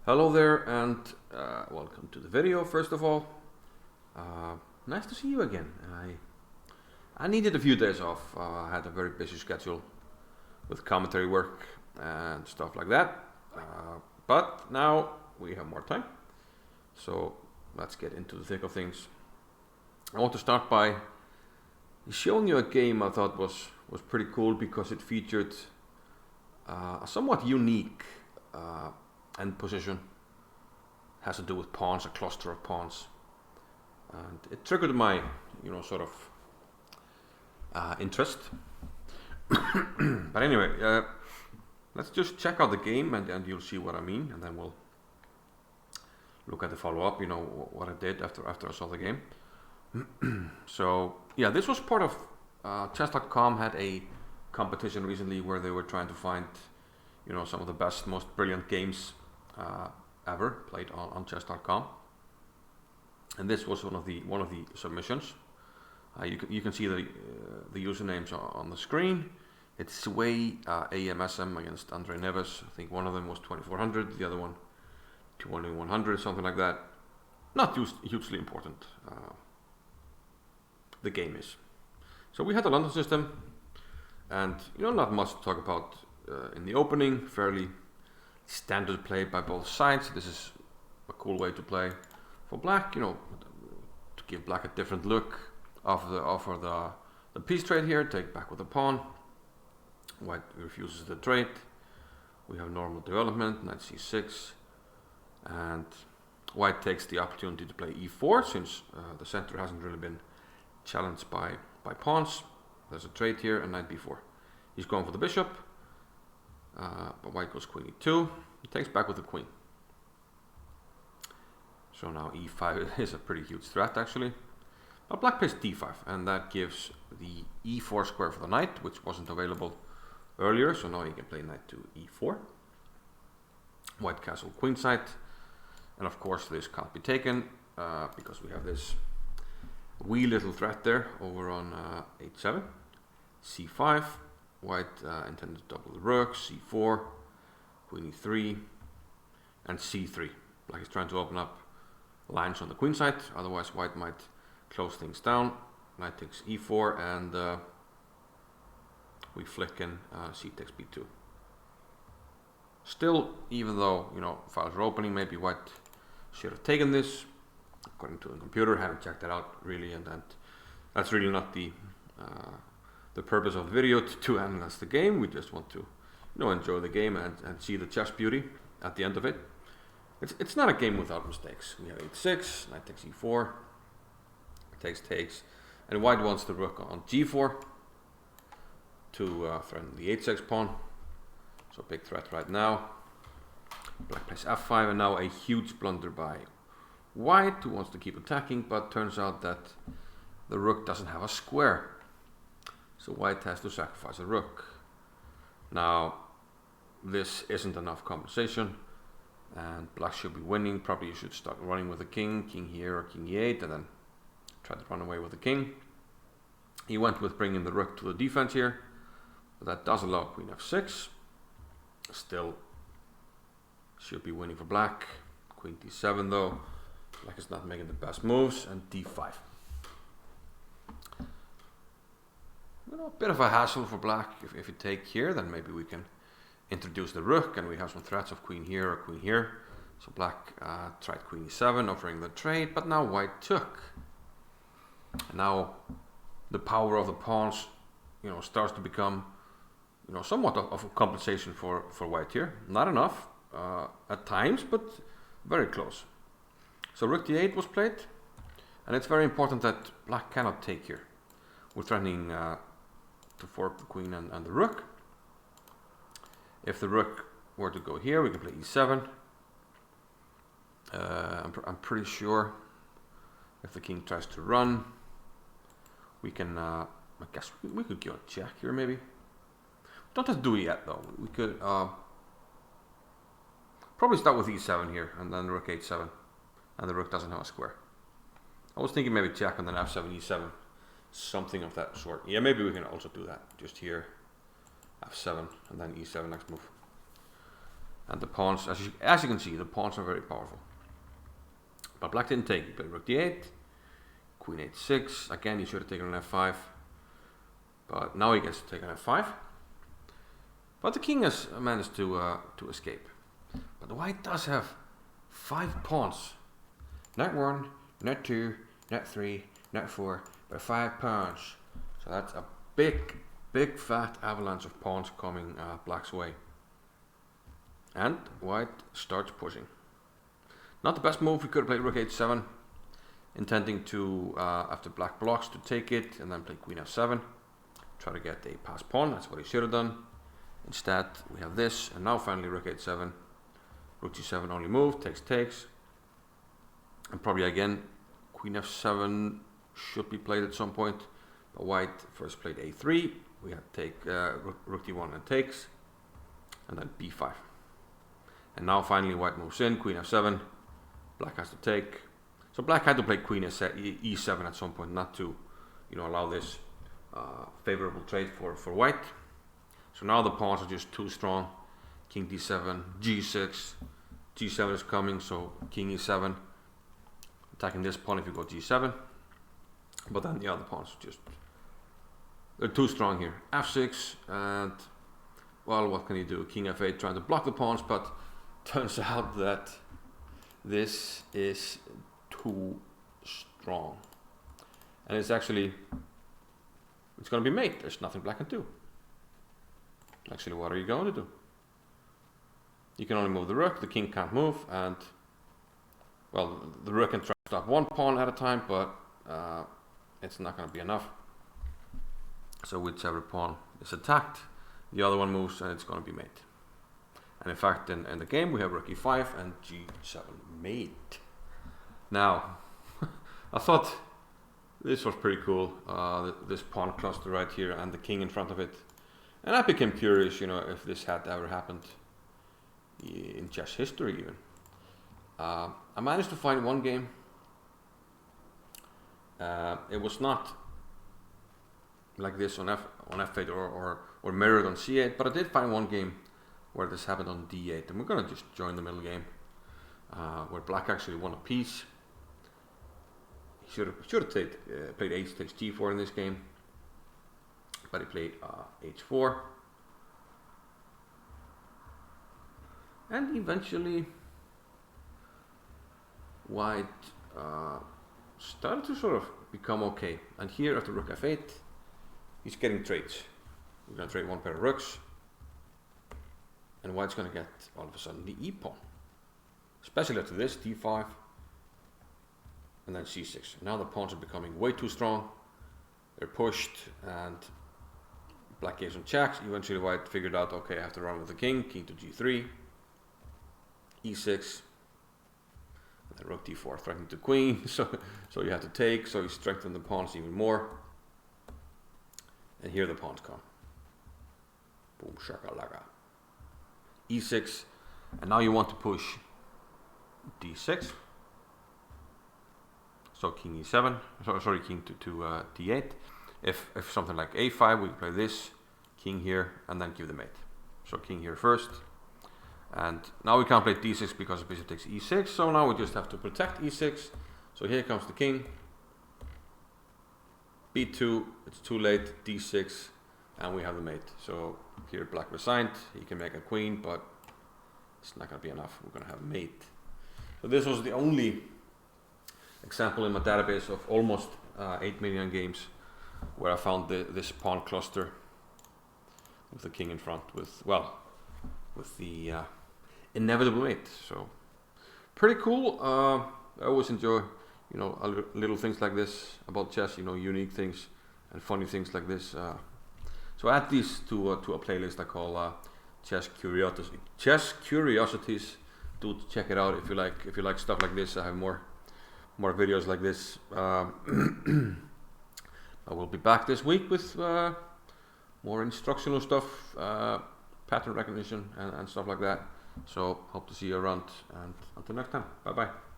Hello there and welcome to the video first of all. Nice to see you again. I needed a few days off. I had a very busy schedule with commentary work and stuff like that. But now we have more time. So let's get into the thick of things. I want to start by showing you a game I thought was pretty cool because it featured a somewhat unique end position. Has to do with pawns, a cluster of pawns, and it triggered my sort of interest. But anyway, let's just check out the game and you'll see what I mean, and then we'll look at the follow-up, what I did after I saw the game. So yeah, this was part of chess.com had a competition recently where they were trying to find some of the best, most brilliant games ever played on chess.com, and this was one of the submissions. You can see the usernames on the screen. It's Sway AMSM against Andre Neves. I think one of them was 2400, the other one 2100, something like that. Not hugely important. The game is. So we had the London system, and not much to talk about in the opening. Fairly standard play by both sides. This is a cool way to play for black, to give black a different look. Offer the piece trade here, take back with a pawn. White refuses the trade. We have normal development, knight c6, and white takes the opportunity to play e4 since the center hasn't really been challenged by pawns. There's a trade here and knight b4. He's going for the bishop, but white goes queen e2. He takes back with the queen. So now e5 is a pretty huge threat actually. But black plays d5, and that gives the e4 square for the knight, which wasn't available earlier. So now he can play knight to e4. White castle queenside, and of course this can't be taken because we have this wee little threat there over on h7. c5. White intended to double the rook. c4, queen e3, and c3. Black is trying to open up lines on the queen side, otherwise white might close things down. Knight takes e4, and we flick in c takes b2. Still, even though files are opening, maybe white should have taken this. According to the computer, haven't checked that out really, and that's really not the purpose of the video to analyze the game. We just want to enjoy the game and see the chess beauty at the end of it. It's not a game without mistakes. We have h6, knight takes e4, takes, and white wants the rook on g4 to threaten the h6 pawn. So big threat right now. Black plays f5, and now a huge blunder by white, who wants to keep attacking, but turns out that the rook doesn't have a square. So white has to sacrifice a rook. Now, this isn't enough compensation, and black should be winning. Probably you should start running with the king here, or king e8, and then try to run away with the king. He went with bringing the rook to the defense here, but that does allow queen f6. Still should be winning for black. Queen d7 though. Black is not making the best moves, and d5. A bit of a hassle for black. If you take here, then maybe we can introduce the rook, and we have some threats of queen here or queen here. So black tried queen e7, offering the trade, but now white took. And now the power of the pawns, starts to become, somewhat of a compensation for white here. Not enough at times, but very close. So rook d8 was played, and it's very important that black cannot take here. We're threatening to fork the queen and the rook. If the rook were to go here, we can play e7. I'm pretty sure if the king tries to run, we can, I guess we could go check here maybe. Don't have to do it yet though. We could probably start with e7 here, and then rook h7, and the rook doesn't have a square. I was thinking maybe check and then f7, e7. Something of that sort. Yeah, maybe we can also do that. Just here, f7, and then e7 next move. And the pawns, as you can see, the pawns are very powerful. But black didn't take. He played rook d8, queen h6. Again, he should have taken an f5. But now he gets to take an f5. But the king has managed to escape. But the white does have 5 pawns. Not 1, not 2, not 3, not 4, but 5 pawns. So that's a big fat avalanche of pawns coming black's way. And white starts pushing. Not the best move. We could have played rook h7, intending to, after black blocks, to take it and then play queen f7. Try to get a pass pawn. That's what he should have done. Instead, we have this, and now finally rook h7. Rook g7 only move, takes. And probably again, queen f7 should be played at some point. But white first played a3. We had to take rook d1 and takes. And then b5. And now finally white moves in, queen f7. Black has to take. So black had to play queen e7 at some point, not to, allow this favorable trade for white. So now the pawns are just too strong. King d7, g6, g7 is coming, so king e7. Attacking this pawn if you go g7. But then the other pawns they're too strong here. f6, and well, what can you do? King f8 trying to block the pawns, but turns out that this is too strong. And it's going to be mate. There's nothing black can do. Actually, what are you going to do? You can only move the rook, the king can't move, and well, the rook can try to stop one pawn at a time, but it's not going to be enough. So whichever pawn is attacked, the other one moves and it's going to be mate. And in fact, in the game we have rook e5 and g7 mate. Now, I thought this was pretty cool, this pawn cluster right here and the king in front of it. And I became curious, if this had ever happened in chess history even. I managed to find one game. It was not like this on f8 or mirrored on c8, but I did find one game where this happened on d8, and we're going to just join the middle game, where black actually won a piece. He should have played h takes g4 in this game, but he played h4, and eventually white started to sort of become okay. And here after rook f8, he's getting trades. We're going to trade one pair of rooks, and white's going to get all of a sudden the e pawn, especially after this d5 and then c6. Now the pawns are becoming way too strong. They're pushed, and black gave some checks. Eventually white figured out, okay, I have to run with the king to g3, e6, and then rook d4, threatening to queen. So you have to take. So he strengthened the pawns even more. And here the pawns come. Boom shakalaka. e6, and now you want to push d6. So king e7. Sorry, king to d8. If something like a5, we play this, king here, and then give the mate. So king here first. And now we can't play d6 because the bishop takes e6, so now we just have to protect e6. So here comes the king. b2, it's too late, d6, and we have the mate. So here black resigned, he can make a queen, but it's not going to be enough. We're going to have a mate. So this was the only example in my database of almost 8 million games where I found this pawn cluster with the king in front with the inevitable mate. So pretty cool. I always enjoy little things like this about chess, unique things and funny things like this. So add these to a playlist I call Chess Curiosities. Do check it out if you like stuff like this. I have more videos like this. I will be back this week with more instructional stuff, pattern recognition and stuff like that. So hope to see you around, and until next time, bye bye.